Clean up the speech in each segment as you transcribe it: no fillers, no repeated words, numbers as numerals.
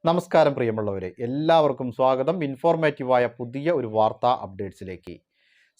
നമസ്കാരം പ്രിയമുള്ളവരെ, എല്ലാവർക്കും സ്വാഗതം. ഇൻഫോർമേറ്റീവായ പുതിയ ഒരു വാർത്താ അപ്ഡേറ്റ്സിലേക്ക്.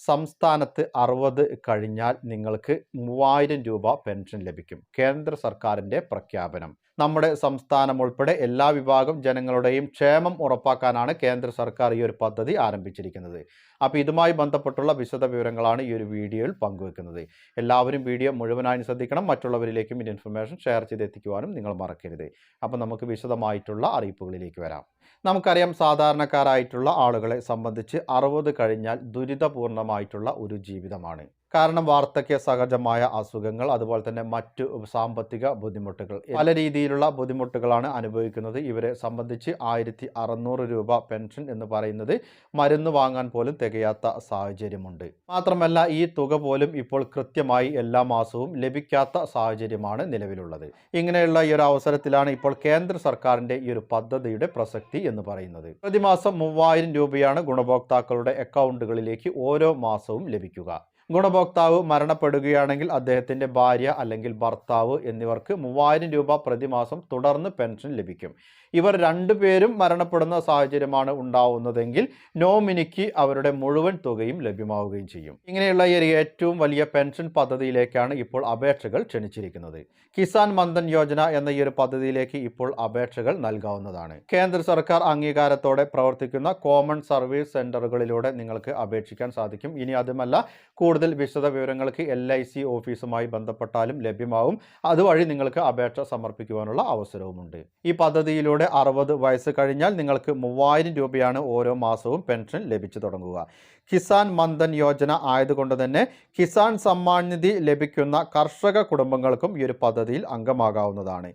സംസ്ഥാനത്ത് 60 കഴിഞ്ഞാൽ നിങ്ങൾക്ക് 3000 രൂപ പെൻഷൻ ലഭിക്കും. കേന്ദ്ര സർക്കാരിൻ്റെ പ്രഖ്യാപനം. നമ്മുടെ സംസ്ഥാനം ഉൾപ്പെടെ എല്ലാ വിഭാഗം ജനങ്ങളുടെയും ക്ഷേമം ഉറപ്പാക്കാനാണ് കേന്ദ്ര സർക്കാർ ഈ ഒരു പദ്ധതി ആരംഭിച്ചിരിക്കുന്നത്. അപ്പോൾ ഇതുമായി ബന്ധപ്പെട്ടുള്ള വിശദ വിവരങ്ങളാണ് ഈ ഒരു വീഡിയോയിൽ പങ്കുവെക്കുന്നത്. എല്ലാവരും വീഡിയോ മുഴുവനായി ശ്രദ്ധിക്കണം. മറ്റുള്ളവരിലേക്കും ഈ ഇൻഫർമേഷൻ ഷെയർ ചെയ്തെത്തിക്കുവാനും നിങ്ങൾ മറക്കരുത്. അപ്പോൾ നമുക്ക് വിശദമായിട്ടുള്ള അറിയിപ്പുകളിലേക്ക് വരാം. നമുക്കറിയാം, സാധാരണക്കാരായിട്ടുള്ള ആളുകളെ സംബന്ധിച്ച് 60 കഴിഞ്ഞാൽ ദുരിതപൂർണമായിട്ടുള്ള ഒരു ജീവിതമാണ്. കാരണം വാർദ്ധക്യ സഹജമായ അസുഖങ്ങൾ, അതുപോലെ തന്നെ മറ്റു സാമ്പത്തിക ബുദ്ധിമുട്ടുകൾ, പല രീതിയിലുള്ള ബുദ്ധിമുട്ടുകളാണ് അനുഭവിക്കുന്നത്. ഇവരെ സംബന്ധിച്ച് 1600 രൂപ പെൻഷൻ എന്ന് പറയുന്നത് മരുന്ന് വാങ്ങാൻ പോലും തികയാത്ത സാഹചര്യമുണ്ട്. മാത്രമല്ല, ഈ തുക പോലും ഇപ്പോൾ കൃത്യമായി എല്ലാ മാസവും ലഭിക്കാത്ത സാഹചര്യമാണ് നിലവിലുള്ളത്. ഇങ്ങനെയുള്ള ഈ ഒരു അവസരത്തിലാണ് ഇപ്പോൾ കേന്ദ്ര സർക്കാരിൻ്റെ ഈ ഒരു പദ്ധതിയുടെ പ്രസക്തി എന്ന് പറയുന്നത്. പ്രതിമാസം 3000 രൂപയാണ് ഗുണഭോക്താക്കളുടെ അക്കൗണ്ടുകളിലേക്ക് ഓരോ മാസവും ലഭിക്കുക. ഗുണഭോക്താവ് മരണപ്പെടുകയാണെങ്കിൽ അദ്ദേഹത്തിൻ്റെ ഭാര്യ അല്ലെങ്കിൽ ഭർത്താവ് എന്നിവർക്ക് 3000 രൂപ പ്രതിമാസം തുടർന്ന് പെൻഷൻ ലഭിക്കും. ഇവർ രണ്ടുപേരും മരണപ്പെടുന്ന സാഹചര്യമാണ് ഉണ്ടാവുന്നതെങ്കിൽ നോമിനിക്ക് അവരുടെ മുഴുവൻ തുകയും ലഭ്യമാവുകയും ചെയ്യും. ഇങ്ങനെയുള്ള ഈ ഏറ്റവും വലിയ പെൻഷൻ പദ്ധതിയിലേക്കാണ് ഇപ്പോൾ അപേക്ഷകൾ ക്ഷണിച്ചിരിക്കുന്നത്. കിസാൻ മന്ദൻ യോജന എന്ന ഈ ഒരു പദ്ധതിയിലേക്ക് ഇപ്പോൾ അപേക്ഷകൾ നൽകാവുന്നതാണ്. കേന്ദ്ര സർക്കാർ അംഗീകാരത്തോടെ പ്രവർത്തിക്കുന്ന കോമൺ സർവീസ് സെന്ററുകളിലൂടെ നിങ്ങൾക്ക് അപേക്ഷിക്കാൻ സാധിക്കും. ഇനി അതുമല്ല, കൂടുതൽ വിശദ വിവരങ്ങൾക്ക് LIC ഓഫീസുമായി ബന്ധപ്പെട്ടാലും ലഭ്യമാവും. അതുവഴി നിങ്ങൾക്ക് അപേക്ഷ സമർപ്പിക്കുവാനുള്ള അവസരവുമുണ്ട്. ഈ പദ്ധതിയിലൂടെ 60 വയസ്സ് കഴിഞ്ഞാൽ നിങ്ങൾക്ക് 3000 രൂപയാണ് ഓരോ മാസവും പെൻഷൻ ലഭിച്ചു തുടങ്ങുക. കിസാൻ മന്ദൻ യോജന ആയതുകൊണ്ട് തന്നെ കിസാൻ സമ്മാൻ നിധി ലഭിക്കുന്ന കർഷക കുടുംബങ്ങൾക്കും ഈ ഒരു പദ്ധതിയിൽ അംഗമാകാവുന്നതാണ്.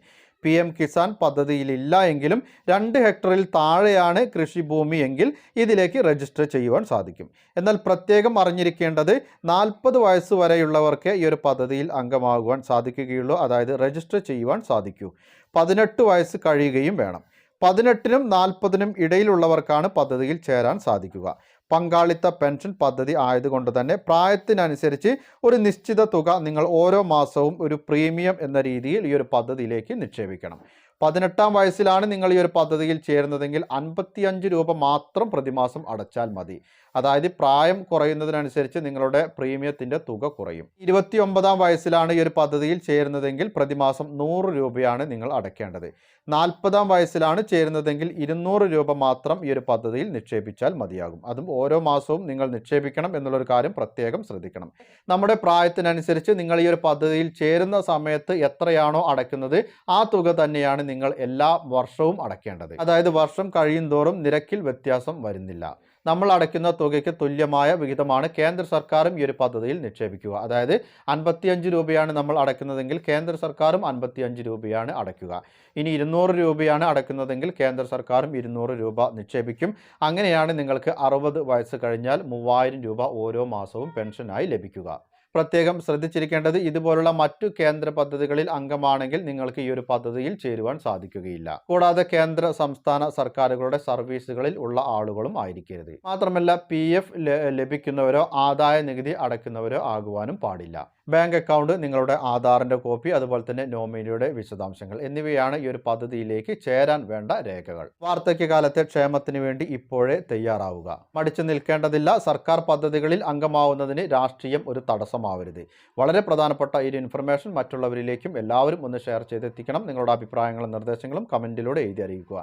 PM കിസാൻ പദ്ധതിയിലില്ല എങ്കിലും 2 ഹെക്ടറിൽ താഴെയാണ് കൃഷിഭൂമി എങ്കിൽ ഇതിലേക്ക് രജിസ്റ്റർ ചെയ്യുവാൻ സാധിക്കും. എന്നാൽ പ്രത്യേകം അറിഞ്ഞിരിക്കേണ്ടത് 40 വയസ്സ് വരെയുള്ളവർക്ക് ഈ ഒരു പദ്ധതിയിൽ അംഗമാകുവാൻ സാധിക്കുകയുള്ളൂ. അതായത് രജിസ്റ്റർ ചെയ്യുവാൻ സാധിക്കൂ. 18 വയസ്സ് കഴിയുകയും വേണം. 18നും 40നും ഇടയിലുള്ളവർക്കാണ് പദ്ധതിയിൽ ചേരാൻ സാധിക്കുക. പങ്കാളിത്ത പെൻഷൻ പദ്ധതി ആയതുകൊണ്ട് തന്നെ പ്രായത്തിനനുസരിച്ച് ഒരു നിശ്ചിത തുക നിങ്ങൾ ഓരോ മാസവും ഒരു പ്രീമിയം എന്ന രീതിയിൽ ഈ ഒരു പദ്ധതിയിലേക്ക് നിക്ഷേപിക്കണം. 18ാം വയസ്സിലാണ് നിങ്ങൾ ഈ ഒരു പദ്ധതിയിൽ ചേരുന്നതെങ്കിൽ 55 രൂപ മാത്രം പ്രതിമാസം അടച്ചാൽ മതി. അതായത് പ്രായം കുറയുന്നതിനനുസരിച്ച് നിങ്ങളുടെ പ്രീമിയത്തിൻ്റെ തുക കുറയും. 29ാം വയസ്സിലാണ് ഈ ഒരു പദ്ധതിയിൽ ചേരുന്നതെങ്കിൽ പ്രതിമാസം 100 രൂപയാണ് നിങ്ങൾ അടയ്ക്കേണ്ടത്. 40ാം വയസ്സിലാണ് ചേരുന്നതെങ്കിൽ 200 രൂപ മാത്രം ഈ ഒരു പദ്ധതിയിൽ നിക്ഷേപിച്ചാൽ മതിയാകും. അതും ഓരോ മാസവും നിങ്ങൾ നിക്ഷേപിക്കണം എന്നുള്ളൊരു കാര്യം പ്രത്യേകം ശ്രദ്ധിക്കണം. നമ്മുടെ പ്രായത്തിനനുസരിച്ച് നിങ്ങൾ ഈ ഒരു പദ്ധതിയിൽ ചേരുന്ന സമയത്ത് എത്രയാണോ അടയ്ക്കുന്നത് ആ തുക തന്നെയാണ് നിങ്ങൾ എല്ലാ വർഷവും അടയ്ക്കേണ്ടത്. അതായത് വർഷം കഴിയുന്തോറും നിരക്കിൽ വ്യത്യാസം വരുന്നില്ല. നമ്മൾ അടയ്ക്കുന്ന തുകയ്ക്ക് തുല്യമായ വിഹിതമാണ് കേന്ദ്ര സർക്കാരും ഈ ഒരു പദ്ധതിയിൽ നിക്ഷേപിക്കുക. അതായത് 55 രൂപയാണ് നമ്മൾ അടയ്ക്കുന്നതെങ്കിൽ കേന്ദ്ര സർക്കാരും 55 രൂപയാണ് അടയ്ക്കുക. ഇനി 200 രൂപയാണ് അടയ്ക്കുന്നതെങ്കിൽ കേന്ദ്ര സർക്കാരും 200 രൂപ നിക്ഷേപിക്കും. അങ്ങനെയാണ് നിങ്ങൾക്ക് 60 വയസ്സ് കഴിഞ്ഞാൽ 3000 രൂപ ഓരോ മാസവും പെൻഷനായി ലഭിക്കുക. പ്രത്യേകം ശ്രദ്ധിച്ചിരിക്കേണ്ടത്, ഇതുപോലുള്ള മറ്റു കേന്ദ്ര പദ്ധതികളിൽ അംഗമാണെങ്കിൽ നിങ്ങൾക്ക് ഈ ഒരു പദ്ധതിയിൽ ചേരുവാൻ സാധിക്കുകയില്ല. കൂടാതെ കേന്ദ്ര സംസ്ഥാന സർക്കാരുകളുടെ സർവീസുകളിൽ ഉള്ള ആളുകളും ആയിരിക്കരുത്. മാത്രമല്ല, PF ലഭിക്കുന്നവരോ ആദായ നികുതി അടയ്ക്കുന്നവരോ ആകുവാനും പാടില്ല. ബാങ്ക് അക്കൗണ്ട്, നിങ്ങളുടെ ആധാറിൻ്റെ കോപ്പി, അതുപോലെ തന്നെ നോമിനിയുടെ വിശദാംശങ്ങൾ എന്നിവയാണ് ഈ ഒരു പദ്ധതിയിലേക്ക് ചേരാൻ വേണ്ട രേഖകൾ. വാർദ്ധക്യകാലത്തെ ക്ഷേമത്തിന് വേണ്ടി ഇപ്പോഴേ തയ്യാറാവുക. മടിച്ചു നിൽക്കേണ്ടതില്ല. സർക്കാർ പദ്ധതികളിൽ അംഗമാവുന്നതിന് രാഷ്ട്രീയം ഒരു തടസ്സമാവരുത്. വളരെ പ്രധാനപ്പെട്ട ഈ ഒരു ഇൻഫർമേഷൻ മറ്റുള്ളവരിലേക്കും എല്ലാവരും ഒന്ന് ഷെയർ ചെയ്തെത്തിക്കണം. നിങ്ങളുടെ അഭിപ്രായങ്ങളും നിർദ്ദേശങ്ങളും കമൻറ്റിലൂടെ എഴുതി അറിയിക്കുക.